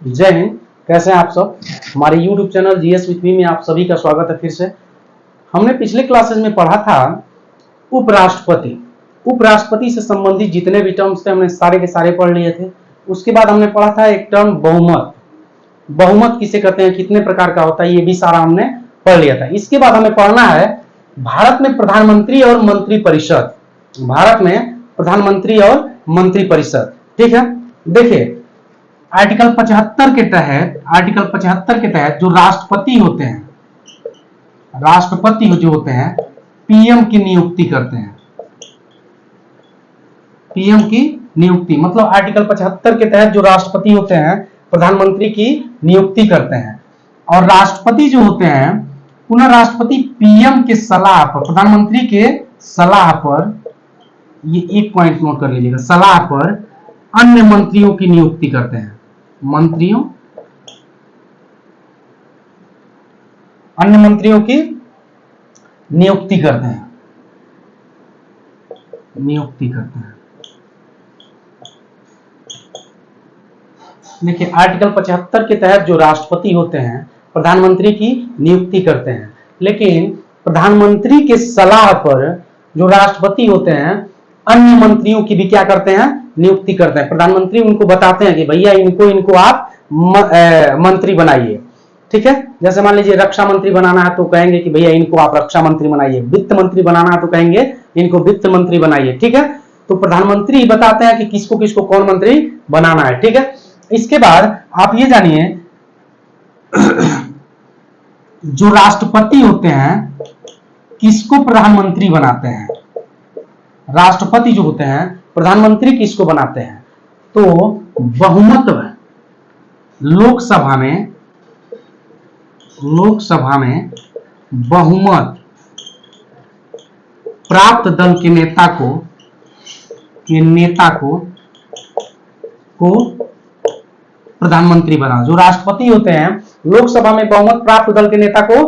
जय हिंद। कैसे हैं आप सब। हमारे YouTube channel GS with me में आप सभी का स्वागत है। फिर से हमने पिछले क्लासेस में पढ़ा था उपराष्ट्रपति। उपराष्ट्रपति से संबंधित जितने भी टर्म्स थे हमने सारे के सारे पढ़ लिए थे। उसके बाद हमने पढ़ा था एक टर्म बहुमत। बहुमत किसे कहते हैं, कितने प्रकार का होता है, ये भी सारा हमने पढ़ लिया था। इसके बाद हमें पढ़ना है भारत में प्रधानमंत्री और मंत्री परिषद। भारत में प्रधानमंत्री और मंत्री परिषद, ठीक है। देखिए आर्टिकल 75 के तहत जो राष्ट्रपति होते हैं, राष्ट्रपति जो होते हैं पीएम की नियुक्ति करते हैं। पीएम की नियुक्ति मतलब आर्टिकल 75 के तहत जो राष्ट्रपति होते हैं प्रधानमंत्री की नियुक्ति करते हैं। और राष्ट्रपति जो होते हैं पुनः राष्ट्रपति पीएम के सलाह पर, प्रधानमंत्री के सलाह पर, ये एक पॉइंट नोट कर लीजिएगा, सलाह पर अन्य मंत्रियों की नियुक्ति करते हैं। अन्य मंत्रियों की नियुक्ति करते हैं। देखिए आर्टिकल 75 के तहत जो राष्ट्रपति होते हैं प्रधानमंत्री की नियुक्ति करते हैं, लेकिन प्रधानमंत्री के सलाह पर जो राष्ट्रपति होते हैं अन्य मंत्रियों की भी क्या करते हैं, नियुक्ति करते हैं। प्रधानमंत्री उनको बताते हैं कि भैया इनको आप मंत्री बनाइए, ठीक है। जैसे मान लीजिए रक्षा मंत्री बनाना है तो कहेंगे कि भैया इनको आप रक्षा मंत्री बनाइए। वित्त मंत्री बनाना है तो कहेंगे इनको वित्त मंत्री बनाइए, ठीक है। तो प्रधानमंत्री बताते हैं कि किसको किसको कौन मंत्री बनाना है, ठीक है। इसके बाद आप ये जानिए जो राष्ट्रपति होते हैं किसको प्रधानमंत्री बनाते हैं। राष्ट्रपति जो होते हैं प्रधानमंत्री किसको बनाते हैं, तो बहुमत लोकसभा में बहुमत प्राप्त दल के नेता को प्रधानमंत्री बना। जो राष्ट्रपति होते हैं लोकसभा में बहुमत प्राप्त दल के नेता को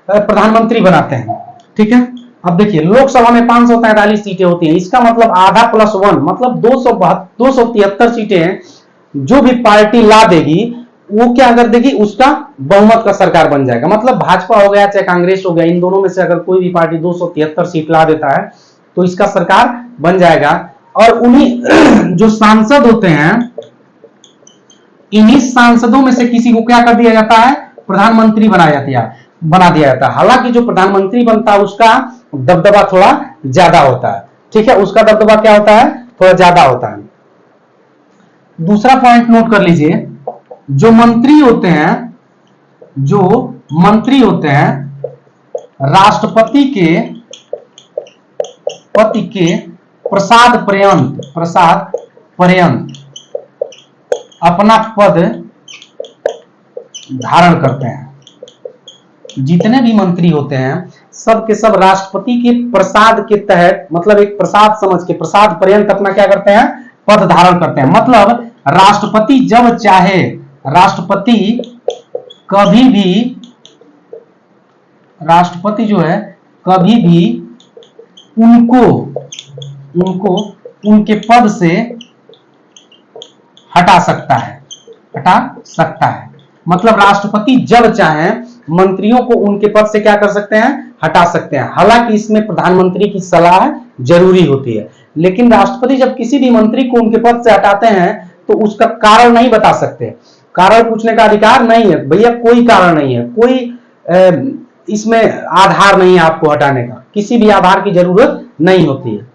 प्रधानमंत्री बनाते हैं, ठीक है। अब देखिए लोकसभा में 543 सीटें होती हैं, इसका मतलब आधा प्लस 1 मतलब 273 सीटें हैं। जो भी पार्टी ला देगी वो क्या कर देगी, उसका बहुमत का सरकार बन जाएगा। मतलब भाजपा हो गया चाहे कांग्रेस हो गया, इन दोनों में से अगर कोई भी पार्टी 273 सीट ला देता है तो इसका सरकार बन जाएगा। और उन्हीं जो सांसद होते हैं इन्हीं सांसदों में से किसी को क्या कर दिया जाता है, प्रधानमंत्री बना दिया जाता है। हालांकि जो प्रधानमंत्री बनता है उसका दबदबा थोड़ा ज्यादा होता है, ठीक है। उसका दबदबा क्या होता है, थोड़ा ज्यादा होता है। दूसरा पॉइंट नोट कर लीजिए, जो मंत्री होते हैं राष्ट्रपति के प्रसाद पर्यंत अपना पद धारण करते हैं। जितने भी मंत्री होते हैं सब के सब राष्ट्रपति के प्रसाद के तहत, मतलब एक प्रसाद समझ के प्रसाद पर्यंत अपना क्या करते हैं, पद धारण करते हैं। मतलब राष्ट्रपति जब चाहे, राष्ट्रपति जो है कभी भी उनको उनके पद से हटा सकता है। मतलब राष्ट्रपति जब चाहे मंत्रियों को उनके पद से क्या कर सकते हैं, हटा सकते हैं। हालांकि इसमें प्रधानमंत्री की सलाह जरूरी होती है, लेकिन राष्ट्रपति जब किसी भी मंत्री को उनके पद से हटाते हैं तो उसका कारण नहीं बता सकते। कारण पूछने का अधिकार नहीं है भैया, कोई कारण नहीं है, कोई इसमें आधार नहीं है आपको हटाने का, किसी भी आधार की जरूरत नहीं होती है,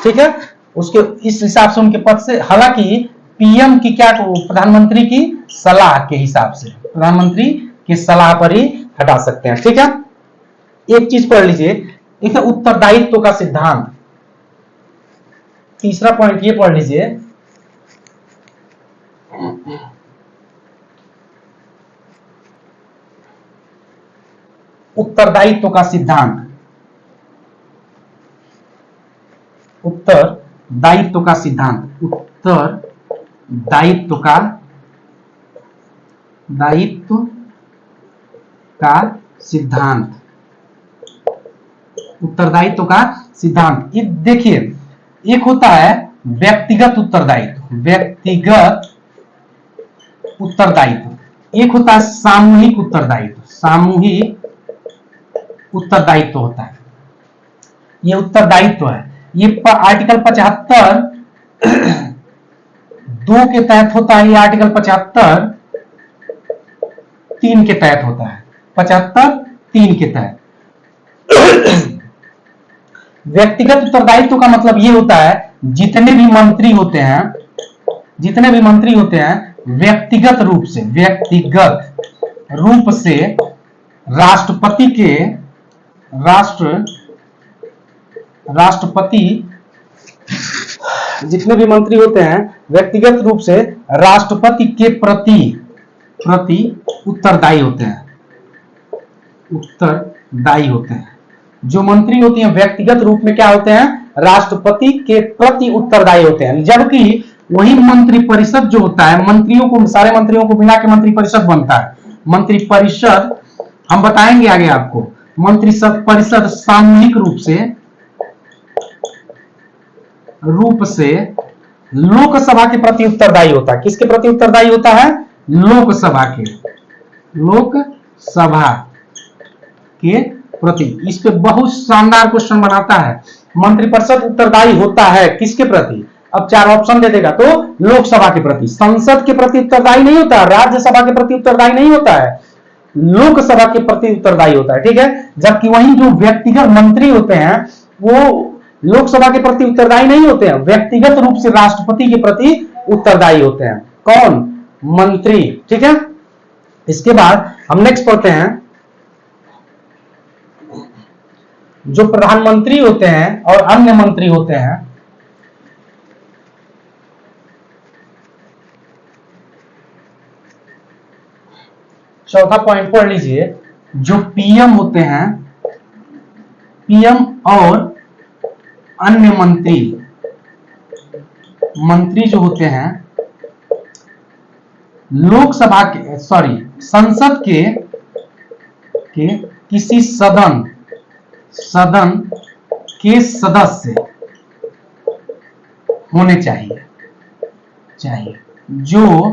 ठीक है। उसके इस हिसाब से उनके पद से, हालांकि पीएम की क्या, प्रधानमंत्री की सलाह के हिसाब से, प्रधानमंत्री की सलाह पर ही हटा सकते हैं, ठीक है। एक चीज पढ़ लीजिए, एक उत्तरदायित्व का सिद्धांत। तीसरा पॉइंट ये पढ़ लीजिए, उत्तरदायित्व का सिद्धांत। उत्तरदायित्व का सिद्धांत उत्तरदायित्व का सिद्धांत। ये देखिए एक होता है व्यक्तिगत उत्तरदायित्व, उत्तरदायित्व, एक होता है सामूहिक उत्तरदायित्व। सामूहिक उत्तरदायित्व होता है, ये उत्तरदायित्व है। ये आर्टिकल 75 2 के तहत होता है, ये आर्टिकल 75 3 के तहत होता है। 75 3 के तहत व्यक्तिगत उत्तरदायित्व का मतलब ये होता है जितने भी मंत्री होते हैं, जितने भी मंत्री होते हैं व्यक्तिगत रूप से राष्ट्रपति के राष्ट्रपति जितने भी मंत्री होते हैं व्यक्तिगत रूप से राष्ट्रपति के प्रति उत्तरदायी होते हैं, उत्तरदायी होते हैं। जो मंत्री होते हैं व्यक्तिगत रूप में क्या होते हैं, राष्ट्रपति के प्रति उत्तरदायी होते हैं। जबकि वही मंत्री परिषद जो होता है, मंत्रियों को, सारे मंत्रियों को मिला के मंत्री परिषद बनता है। मंत्री परिषद हम बताएंगे आगे आपको। मंत्री परिषद सामूहिक रूप से लोकसभा के प्रति उत्तरदायी होता है। किसके प्रति उत्तरदायी होता है, लोकसभा के प्रति। इस पे बहुत शानदार क्वेश्चन बनाता है। मंत्रिपरिषद उत्तरदायी होता है किसके प्रति, अब 4 ऑप्शन दे देगा तो लोकसभा के प्रति। संसद के प्रति उत्तरदायी नहीं होता, राज्यसभा के प्रति उत्तरदायी नहीं होता है, लोकसभा के प्रति उत्तरदायी होता है, ठीक है। जबकि वही जो व्यक्तिगत मंत्री होते हैं वो लोकसभा के प्रति उत्तरदायी नहीं होते हैं, व्यक्तिगत रूप से राष्ट्रपति के प्रति उत्तरदायी होते हैं। कौन, मंत्री, ठीक है। इसके बाद हम नेक्स्ट पढ़ते हैं, जो प्रधानमंत्री होते हैं और अन्य मंत्री होते हैं, चौथा पॉइंट पढ़ लीजिए। जो पीएम होते हैं, पीएम और अन्य मंत्री जो होते हैं लोकसभा के संसद के किसी सदन के सदस्य होने चाहिए। जो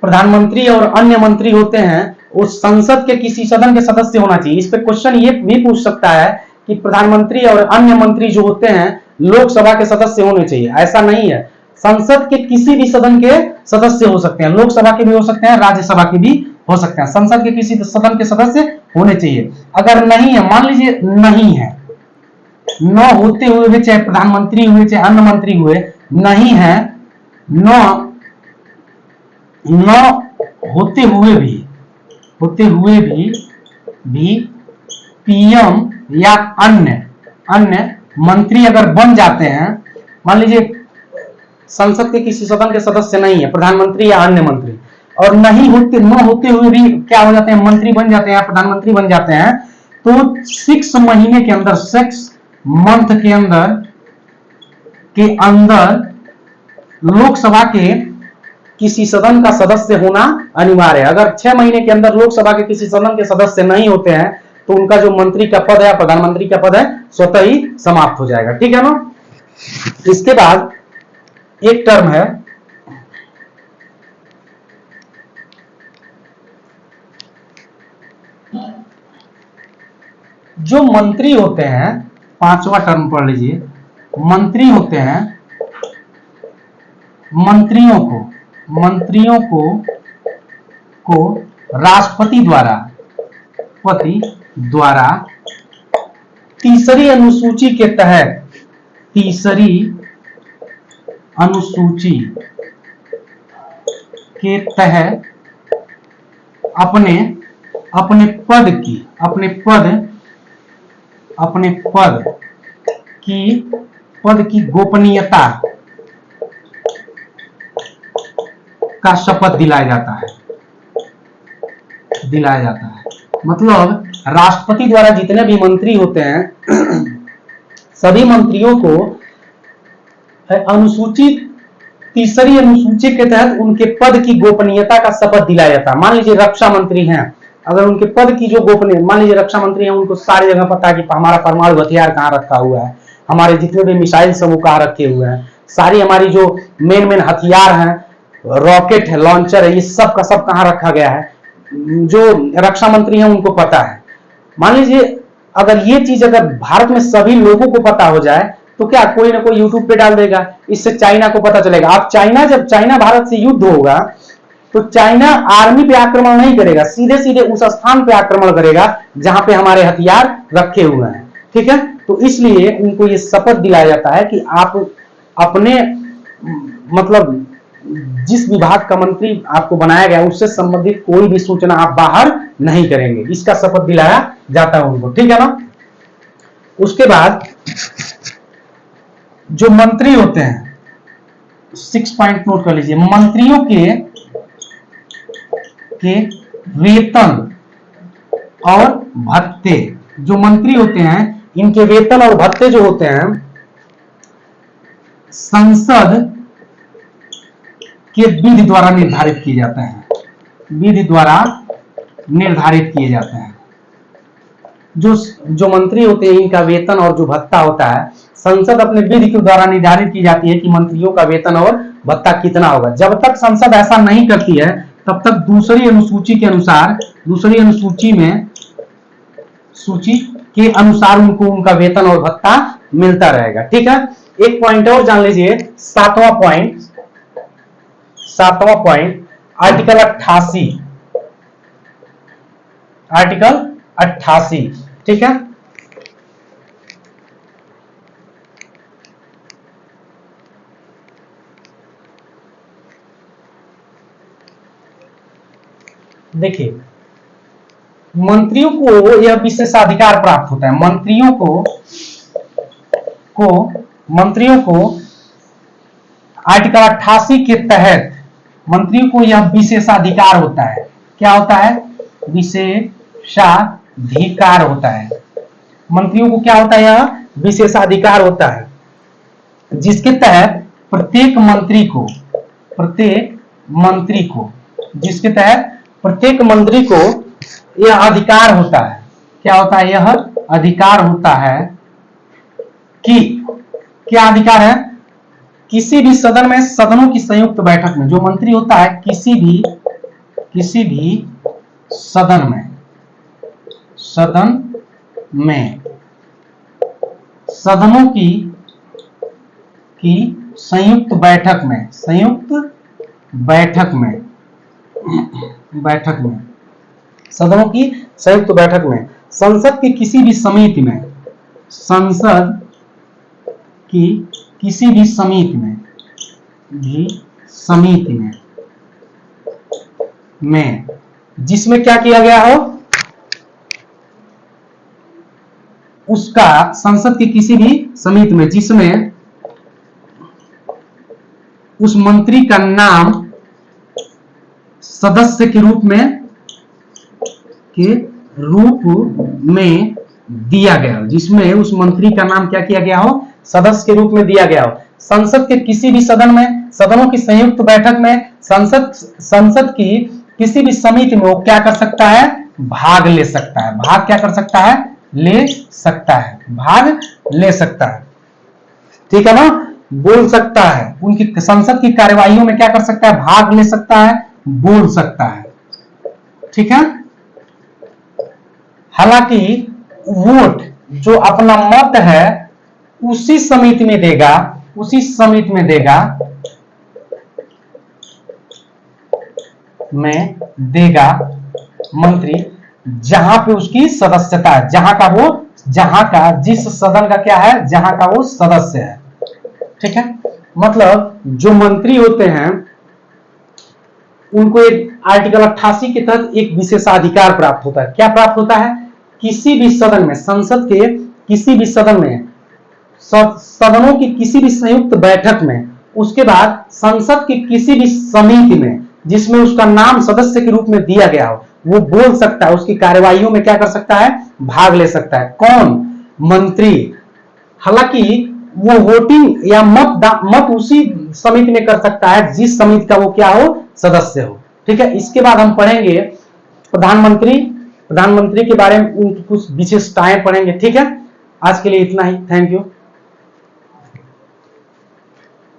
प्रधानमंत्री और अन्य मंत्री होते हैं उस संसद के किसी सदन के सदस्य होना चाहिए। इस पे क्वेश्चन ये भी पूछ सकता है कि प्रधानमंत्री और अन्य मंत्री जो होते हैं लोकसभा के सदस्य होने चाहिए। ऐसा नहीं है, संसद के किसी भी सदन के सदस्य हो सकते हैं, लोकसभा के भी हो सकते हैं, राज्यसभा के भी हो सकते हैं। संसद के किसी सदन के सदस्य होने चाहिए। अगर नहीं है, मान लीजिए नहीं है, न होते हुए भी, चाहे प्रधानमंत्री हुए चाहे अन्य मंत्री हुए, नहीं है, न होते हुए भी पीएम या अन्य मंत्री अगर बन जाते हैं, मान लीजिए संसद के किसी सदन के सदस्य नहीं है, प्रधानमंत्री या अन्य मंत्री, और न होते हुए भी क्या हो जाते हैं, मंत्री बन जाते हैं या प्रधानमंत्री बन जाते हैं, तो 6 महीने के अंदर, 6 मंथ के अंदर लोकसभा के किसी सदन का सदस्य होना अनिवार्य है। अगर 6 महीने के अंदर लोकसभा के किसी सदन के सदस्य नहीं होते हैं तो उनका जो मंत्री का पद है या प्रधानमंत्री का पद है स्वतः ही समाप्त हो जाएगा, ठीक है ना। इसके बाद एक टर्म है जो मंत्री होते हैं, 5वां टर्म पढ़ लीजिए। मंत्री होते हैं, मंत्रियों को राष्ट्रपति द्वारा तीसरी अनुसूची के तहत अपने पद की गोपनीयता का शपथ दिलाया जाता है। मतलब राष्ट्रपति द्वारा जितने भी मंत्री होते हैं सभी मंत्रियों को तीसरी अनुसूची के तहत उनके पद की गोपनीयता का शपथ दिलाया जाता है। मान लीजिए रक्षा मंत्री हैं, अगर उनके पद की जो गोपनीय, मान लीजिए रक्षा मंत्री हैं, उनको सारी जगह पता है कि हमारा परमाणु हथियार कहाँ रखा हुआ है, हमारे जितने भी मिसाइल समूह कहाँ रखे हुए हैं, सारी हमारी जो मेन हथियार हैं रॉकेट है, लॉन्चर है, ये सब का सब कहां रखा गया है, जो रक्षा मंत्री हैं उनको पता है। मान लीजिए अगर ये चीज अगर भारत में सभी लोगों को पता हो जाए तो क्या कोई ना कोई यूट्यूब पे डाल देगा, इससे चाइना को पता चलेगा। अब चाइना, जब चाइना भारत से युद्ध होगा तो चाइना आर्मी पे आक्रमण नहीं करेगा, सीधे सीधे उस स्थान पे आक्रमण करेगा जहां पे हमारे हथियार रखे हुए हैं, ठीक है। तो इसलिए उनको ये शपथ दिलाया जाता है कि आप अपने मतलब जिस विभाग का मंत्री आपको बनाया गया उससे संबंधित कोई भी सूचना आप बाहर नहीं करेंगे, इसका शपथ दिलाया जाता है उनको, ठीक है ना। उसके बाद जो मंत्री होते हैं, 6 पॉइंट नोट कर लीजिए। मंत्रियों के वेतन और भत्ते, जो मंत्री होते हैं इनके वेतन और भत्ते जो होते हैं संसद के विधि द्वारा निर्धारित किए जाते हैं, विधि द्वारा निर्धारित किए जाते हैं। जो मंत्री होते हैं इनका वेतन और जो भत्ता होता है संसद अपने विधि के द्वारा निर्धारित की जाती है कि मंत्रियों का वेतन और भत्ता कितना होगा। जब तक संसद ऐसा नहीं करती है तब तक दूसरी अनुसूची के अनुसार, दूसरी अनुसूची में सूची के अनुसार उनको उनका वेतन और भत्ता मिलता रहेगा, ठीक है। एक पॉइंट और जान लीजिए, 7वां पॉइंट आर्टिकल 88, आर्टिकल 88, ठीक है। देखिए मंत्रियों को यह विशेषाधिकार प्राप्त होता है, मंत्रियों को आर्टिकल 88 के तहत मंत्रियों को यह विशेषाधिकार होता है। क्या होता है? विशेषाधिकार होता है। मंत्रियों को क्या होता है? यह विशेषाधिकार होता है जिसके तहत प्रत्येक मंत्री को यह अधिकार होता है। क्या होता है? यह अधिकार होता है कि क्या अधिकार है? किसी भी सदन में, सदनों की संयुक्त बैठक में जो मंत्री होता है किसी भी सदन में सदनों की संयुक्त बैठक में सदनों की संयुक्त बैठक में संसद की किसी भी समिति में जिसमें क्या किया गया हो, उसका संसद की किसी भी समिति में जिसमें उस मंत्री का नाम सदस्य के रूप में दिया गया हो, जिसमें उस मंत्री का नाम क्या किया गया हो? सदस्य के रूप में दिया गया हो। संसद के किसी भी सदन में, सदनों की संयुक्त बैठक में संसद की किसी भी समिति में वो क्या कर सकता है? भाग ले सकता है। भाग क्या कर सकता है? ले सकता है, भाग ले सकता है, ठीक है ना। बोल सकता है, उनकी संसद की कार्यवाहियों में क्या कर सकता है? भाग ले सकता है, बोल सकता है, ठीक है। हालांकि वोट जो अपना मत है उसी समिति में देगा मंत्री जहां पे उसकी सदस्यता है, जहां का जिस सदन का क्या है, जहां का वो सदस्य है, ठीक है। मतलब जो मंत्री होते हैं उनको एक आर्टिकल 88 के तहत एक विशेषाधिकार प्राप्त होता है। क्या प्राप्त होता है? किसी भी सदन में, संसद के किसी भी सदन में, सदनों की किसी भी संयुक्त बैठक में, उसके बाद संसद की किसी भी समिति में जिसमें उसका नाम सदस्य के रूप में दिया गया हो, वो बोल सकता है, उसकी कार्यवाहियों में क्या कर सकता है? भाग ले सकता है। कौन? मंत्री। हालांकि वो वोटिंग या मत उसी समिति में कर सकता है जिस समिति का वो क्या हो? सदस्य हो, ठीक है। इसके बाद हम पढ़ेंगे प्रधानमंत्री के बारे में कुछ विशेषताएं पढ़ेंगे, ठीक है। आज के लिए इतना ही, थैंक यू।